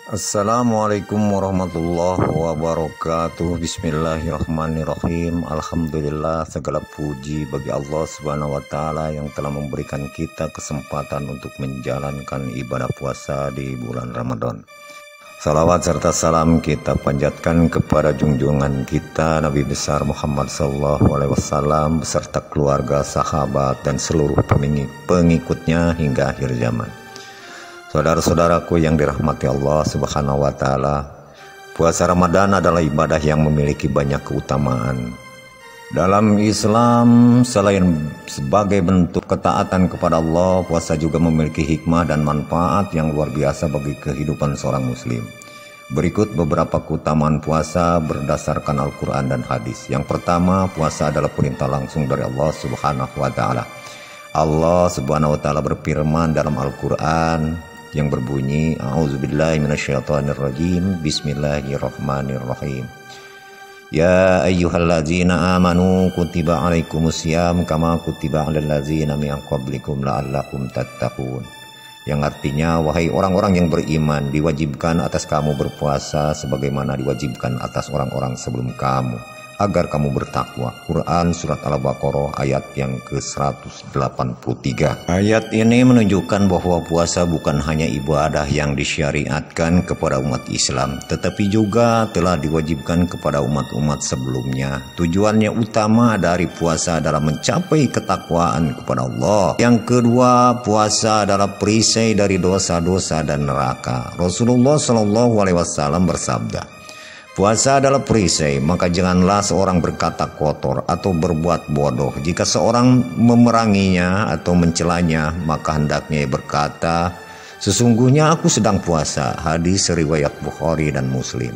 Assalamualaikum warahmatullahi wabarakatuh. Bismillahirrahmanirrahim. Alhamdulillah, segala puji bagi Allah Subhanahu wa taala yang telah memberikan kita kesempatan untuk menjalankan ibadah puasa di bulan Ramadan. Salawat serta salam kita panjatkan kepada junjungan kita Nabi besar Muhammad SAW beserta keluarga, sahabat dan seluruh pengikutnya hingga akhir zaman. Saudara-saudaraku yang dirahmati Allah Subhanahu wa taala, puasa Ramadan adalah ibadah yang memiliki banyak keutamaan. Dalam Islam, selain sebagai bentuk ketaatan kepada Allah, puasa juga memiliki hikmah dan manfaat yang luar biasa bagi kehidupan seorang muslim. Berikut beberapa keutamaan puasa berdasarkan Al-Quran dan hadis. Yang pertama, puasa adalah perintah langsung dari Allah Subhanahu wa taala. Allah Subhanahu wa taala berfirman dalam Al-Quran yang berbunyi, A'udzubillahi minasyaitonirrajim, Bismillahirrahmanirrahim. Ya ayyuhalladzina amanu kutiba alaikumusiyam kama kutiba alal ladzina min qablikum la'allakum tattaqun. Yang artinya, wahai orang-orang yang beriman, diwajibkan atas kamu berpuasa sebagaimana diwajibkan atas orang-orang sebelum kamu, agar kamu bertakwa. Quran Surat Al-Baqarah ayat yang ke-183. Ayat ini menunjukkan bahwa puasa bukan hanya ibadah yang disyariatkan kepada umat Islam, tetapi juga telah diwajibkan kepada umat-umat sebelumnya. Tujuannya utama dari puasa adalah mencapai ketakwaan kepada Allah. Yang kedua, puasa adalah perisai dari dosa-dosa dan neraka. Rasulullah SAW bersabda, puasa adalah perisai, maka janganlah seorang berkata kotor atau berbuat bodoh. Jika seorang memeranginya atau mencelanya, maka hendaknya ia berkata, sesungguhnya aku sedang puasa. Hadis riwayat Bukhari dan Muslim.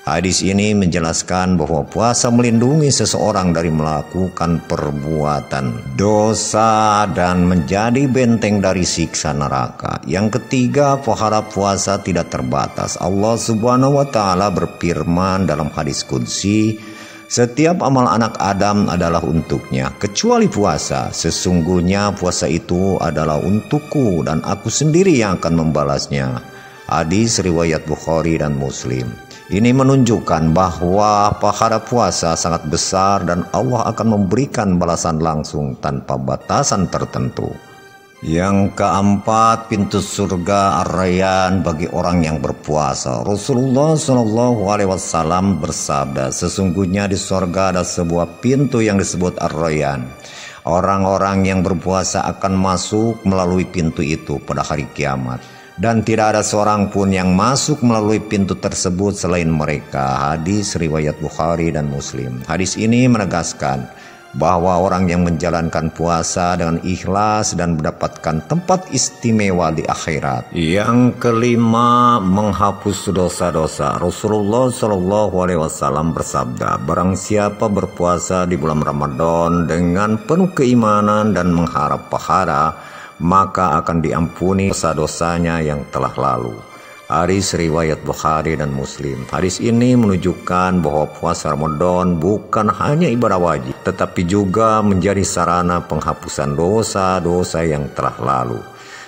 Hadis ini menjelaskan bahwa puasa melindungi seseorang dari melakukan perbuatan dosa dan menjadi benteng dari siksa neraka. Yang ketiga, pahala puasa tidak terbatas. Allah Subhanahu wa taala berfirman dalam hadis qudsi, setiap amal anak Adam adalah untuknya kecuali puasa. Sesungguhnya puasa itu adalah untukku dan aku sendiri yang akan membalasnya. Hadis riwayat Bukhari dan Muslim. Ini menunjukkan bahwa pahala puasa sangat besar dan Allah akan memberikan balasan langsung tanpa batasan tertentu. Yang keempat, pintu surga Ar-Rayyan bagi orang yang berpuasa. Rasulullah SAW bersabda, sesungguhnya di surga ada sebuah pintu yang disebut Ar-Rayyan. Orang-orang yang berpuasa akan masuk melalui pintu itu pada hari kiamat. Dan tidak ada seorang pun yang masuk melalui pintu tersebut selain mereka. Hadis riwayat Bukhari dan Muslim. Hadis ini menegaskan bahwa orang yang menjalankan puasa dengan ikhlas dan mendapatkan tempat istimewa di akhirat. Yang kelima, menghapus dosa-dosa. Rasulullah SAW bersabda, barang siapa berpuasa di bulan Ramadan dengan penuh keimanan dan mengharap pahala, maka akan diampuni dosa-dosanya yang telah lalu. Hadis riwayat Bukhari dan Muslim. Hadis ini menunjukkan bahwa puasa Ramadan bukan hanya ibadah wajib, tetapi juga menjadi sarana penghapusan dosa-dosa yang telah lalu.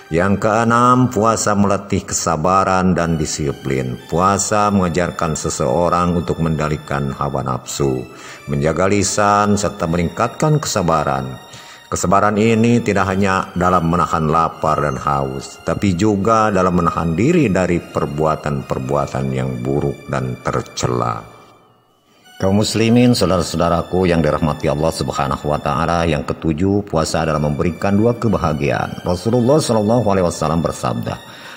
Yang keenam, puasa melatih kesabaran dan disiplin. Puasa mengajarkan seseorang untuk mengendalikan hawa nafsu, menjaga lisan, serta meningkatkan kesabaran. Kesabaran ini tidak hanya dalam menahan lapar dan haus, tapi juga dalam menahan diri dari perbuatan-perbuatan yang buruk dan tercela. Kaum muslimin, saudara-saudaraku yang dirahmati Allah Subhanahu wa taala, yang ketujuh, puasa adalah memberikan dua kebahagiaan. Rasulullah SAW bersabda,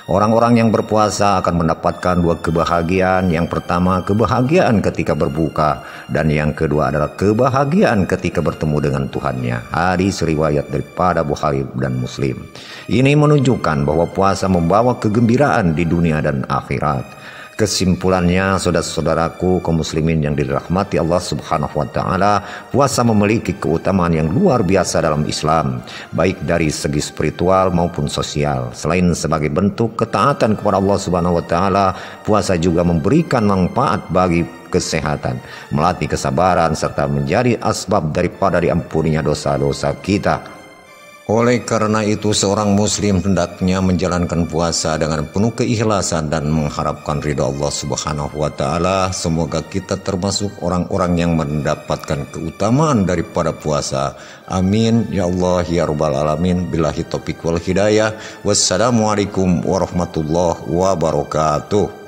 orang-orang yang berpuasa akan mendapatkan dua kebahagiaan. Yang pertama, kebahagiaan ketika berbuka, dan yang kedua adalah kebahagiaan ketika bertemu dengan Tuhannya. Hadis riwayat daripada Bukhari dan Muslim. Ini menunjukkan bahwa puasa membawa kegembiraan di dunia dan akhirat. Kesimpulannya, saudara-saudaraku kaum muslimin yang dirahmati Allah Subhanahu wa taala, puasa memiliki keutamaan yang luar biasa dalam Islam, baik dari segi spiritual maupun sosial. Selain sebagai bentuk ketaatan kepada Allah Subhanahu wa taala, puasa juga memberikan manfaat bagi kesehatan, melatih kesabaran, serta menjadi asbab daripada diampuninya dosa-dosa kita. Oleh karena itu seorang muslim hendaknya menjalankan puasa dengan penuh keikhlasan dan mengharapkan ridha Allah Subhanahu wa taala. Semoga kita termasuk orang-orang yang mendapatkan keutamaan daripada puasa. Amin ya Allah ya rabbal alamin. Billahi taufik wal hidayah. Wassalamualaikum warahmatullahi wabarakatuh.